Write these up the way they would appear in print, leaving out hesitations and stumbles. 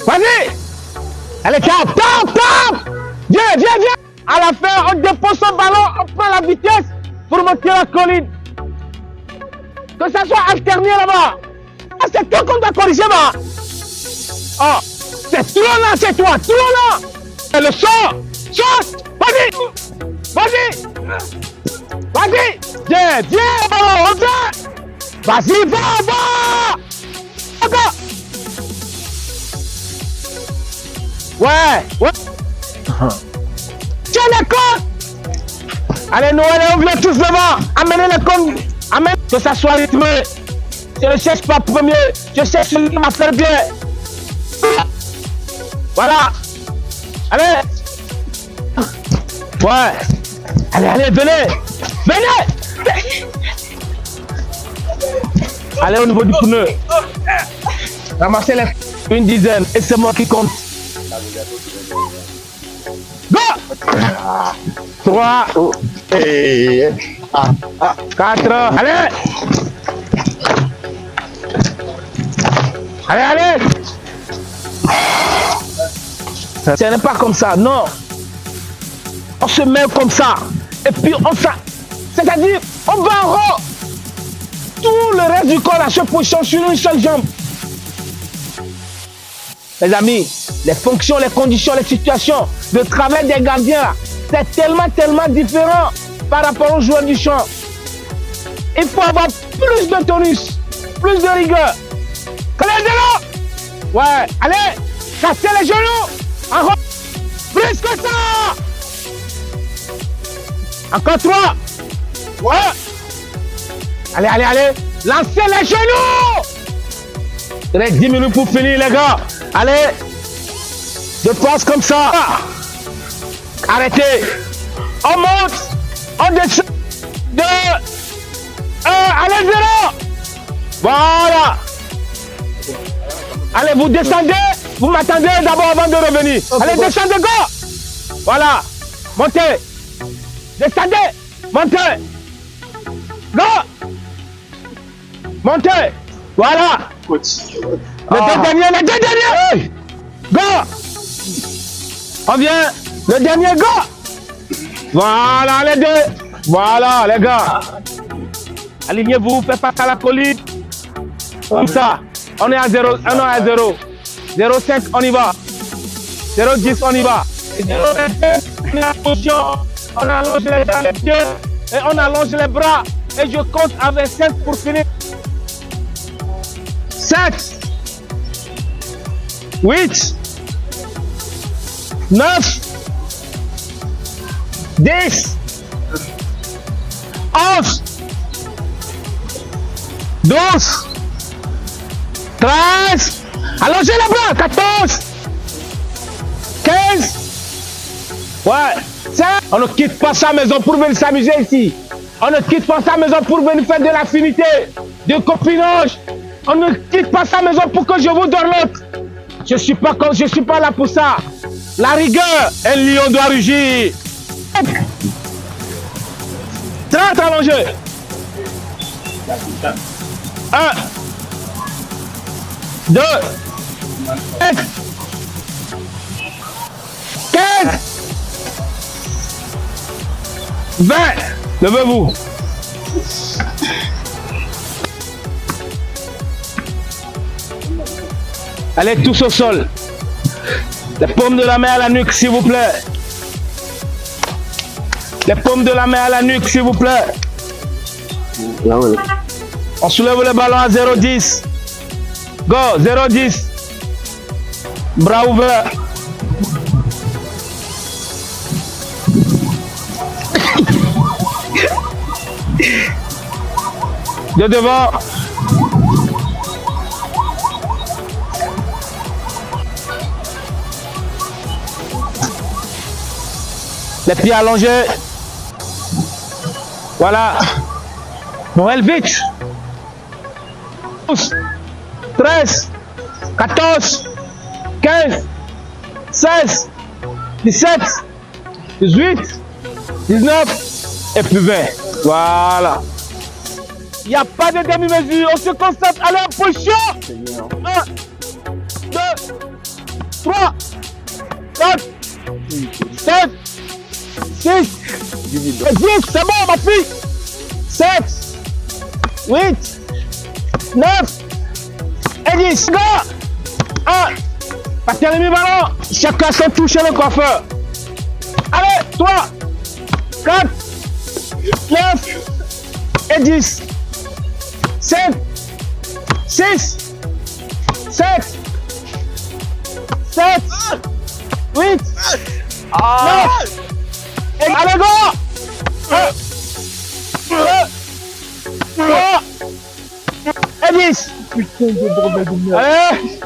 Vas-y. Allez, tape, tape, tape. Viens, viens, viens. À la fin, on dépose son ballon, on prend la vitesse pour monter la colline. Que ça soit alterné là-bas. Ah, c'est toi qu'on doit corriger, là. Oh, c'est trop là, c'est toi, trop là. Et le saut, saute. Vas-y. Vas-y. Vas-y. Viens, viens, on vient. Vas-y, va, va. Encore. Ouais, ouais. Tiens les côtes. Allez, Noël, on vient tous devant. Amenez les côtes. Amène. Que ça soit rythmé. Je ne cherche pas premier. Je cherche celui qui va faire bien. Voilà. Allez. Ouais. Allez, allez, venez. Venez. Allez au niveau du pneu. Ramassez les une dizaine. Et c'est moi qui compte. Go! 3, 4, allez! Allez, allez! Ce n'est pas comme ça, non! On se met comme ça, et puis on ça. C'est-à-dire, on va en haut! Tout le reste du corps à se positionne sur une seule jambe. Les amis, les fonctions, les conditions, les situations de travail des gardiens, c'est tellement différent par rapport aux joueurs du champ. Il faut avoir plus de tonus, plus de rigueur. Collez de l'eau. Ouais, allez, cassez les genoux. En haut. Plus que ça. Encore 3. Ouais. Allez, allez, allez. Lancez les genoux. Il reste 10 minutes pour finir, les gars. Allez, je passe comme ça. Arrêtez. On monte, on descend. 2, 1, allez, 0. Voilà. Allez, vous descendez. Vous m'attendez d'abord avant de revenir. Allez, descendez, go. Voilà. Montez. Descendez. Montez. Go. Montez. Voilà. Les deux derniers, les deux derniers. Go. On vient. Le dernier, go. Voilà, les deux. Voilà, les gars. Alignez-vous, faites pas à la colline. Comme ça. On est à 0, on est à 0. 0,5, on y va. 0,10, on y va. 0,22, on est en position. On allonge les pieds et on allonge les bras. Et je compte avec 5 pour finir. 7, 8, 9, 10, 11, 12, 13, allongez les bras, 14, 15, ouais, 16. On ne quitte pas sa maison pour venir s'amuser ici. On ne quitte pas sa maison pour venir faire de l'affinité, du copinage. On ne quitte pas sa maison pour que je vous donne l'autre. Je suis pas là pour ça. La rigueur, un lion doit rugir. 30 allongés. 1, 2, 15, 20. Levez-vous. Allez tous au sol. Les paumes de la main à la nuque, s'il vous plaît. Les paumes de la main à la nuque, s'il vous plaît. On soulève le ballon à 0,10. Go, 0,10. Bras ouverts. De devant. Les pieds allongés. Voilà. Noël, vite. 12, 13, 14, 15, 16, 17, 18, 19 et puis 20. Voilà. Il n'y a pas de demi-mesure. On se concentre. Allez en position. 1, 2, 3, 4, 5, 6, 10, c'est bon ma fille. 7, 8, 9 et 10. 1, pas terminé ballon. Chacun s'est touché le coiffeur. Allez, 3, 4, 9 et 10. 7, 6, 7, 7, 8, 9. Et allez, go! 1, 2, 3 et 10. Putain de bordel de merde. Allez,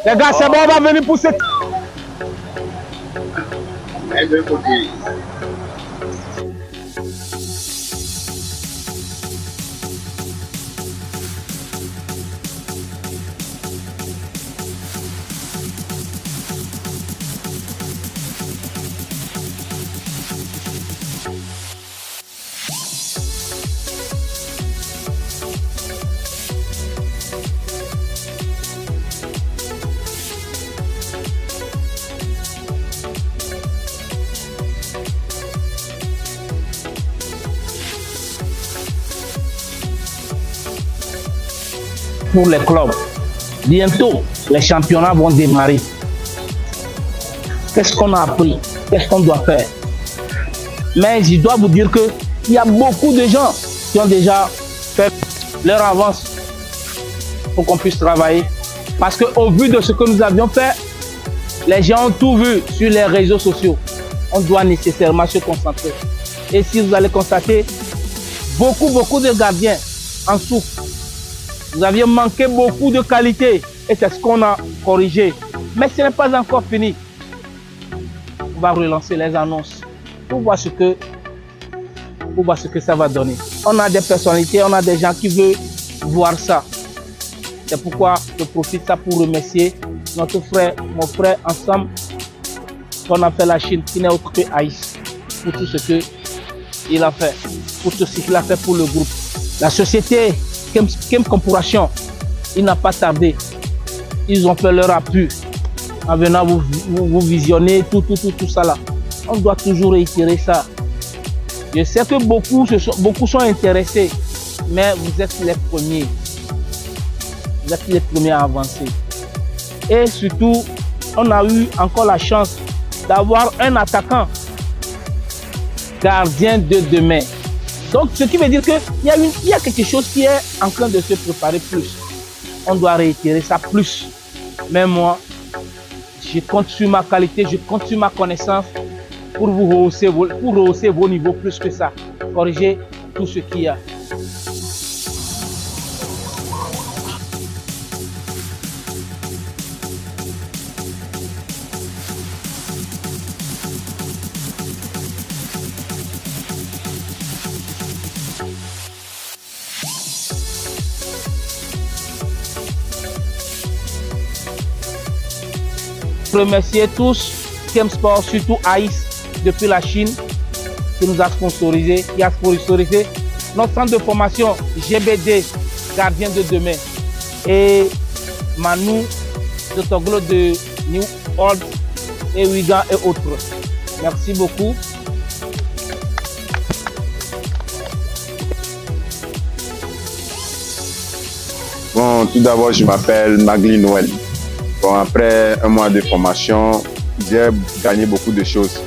les gars, c'est bon, on va venir pousser. Pour les clubs, bientôt les championnats vont démarrer. Qu'est-ce qu'on a appris? Qu'est-ce qu'on doit faire? Mais je dois vous dire qu'il y a beaucoup de gens qui ont déjà fait leur avance pour qu'on puisse travailler. Parce qu'au vu de ce que nous avions fait, les gens ont tout vu sur les réseaux sociaux. On doit nécessairement se concentrer. Et si vous allez constater, beaucoup de gardiens en souffrent. Vous aviez manqué beaucoup de qualité et c'est ce qu'on a corrigé. Mais ce n'est pas encore fini. On va relancer les annonces pour voir ce que ça va donner. On a des personnalités, on a des gens qui veulent voir ça. C'est pourquoi je profite ça pour remercier notre frère, mon frère ensemble, qu'on a fait la Chine, qui n'est autre que Aïs, pour tout ce qu'il a fait, pour tout ce qu'il a fait pour le groupe. La société Kem Corporation, il n'a pas tardé. Ils ont fait leur appui en venant vous visionner, tout ça là. On doit toujours réitérer ça. Je sais que beaucoup sont intéressés, mais vous êtes les premiers. Vous êtes les premiers à avancer. Et surtout, on a eu encore la chance d'avoir un attaquant gardien de demain. Donc, ce qui veut dire qu'il y a quelque chose qui est en train de se préparer plus. On doit réitérer ça plus. Mais moi, je compte sur ma qualité, je compte sur ma connaissance pour rehausser vos niveaux plus que ça. Corriger tout ce qu'il y a. Remercier tous Kem Sport, surtout Aïs depuis la Chine qui nous a sponsorisé, notre centre de formation GBD, gardien de demain, et Manu de Toglo de New Old et Wigan et autres. Merci beaucoup. Bon, tout d'abord, je m'appelle Magli Noël. Bon, après un mois de formation, j'ai gagné beaucoup de choses.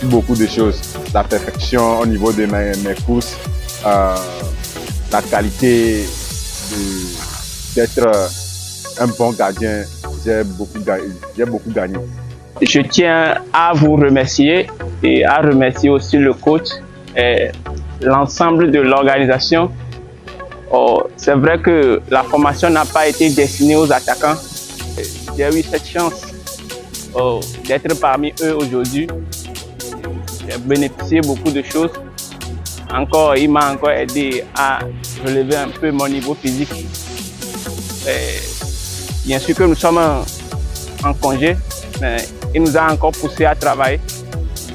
Beaucoup de choses. La perfection au niveau de mes courses, la qualité d'être un bon gardien, j'ai beaucoup gagné. Je tiens à vous remercier et à remercier aussi le coach et l'ensemble de l'organisation. C'est vrai que la formation n'a pas été destinée aux attaquants. J'ai eu cette chance d'être parmi eux aujourd'hui. J'ai bénéficié beaucoup de choses. Il m'a encore aidé à relever un peu mon niveau physique. Bien sûr que nous sommes en congé, mais il nous a encore poussé à travailler.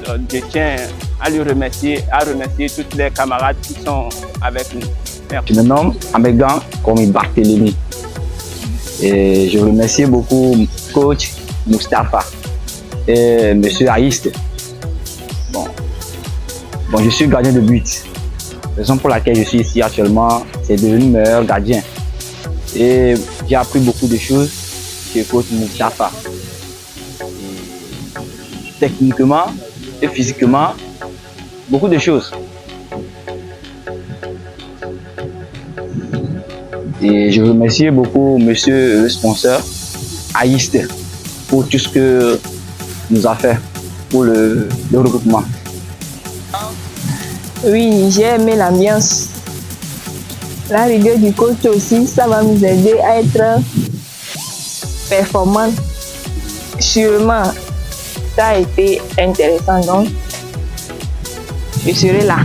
Je tiens à lui remercier, tous les camarades qui sont avec nous. Merci. Je me nomme Amegan Komi Barthélémy. Et je remercie beaucoup coach Moustapha et monsieur Aïste. Bon, je suis gardien de but. La raison pour laquelle je suis ici actuellement, c'est devenir meilleur gardien. Et j'ai appris beaucoup de choses chez coach Moustapha. Techniquement et physiquement, beaucoup de choses. Et je remercie beaucoup monsieur le sponsor Aïste pour tout ce que nous a fait pour le regroupement. Oui, j'ai aimé l'ambiance. La rigueur du coach aussi, ça va nous aider à être performants. Sûrement, ça a été intéressant, donc je serai là.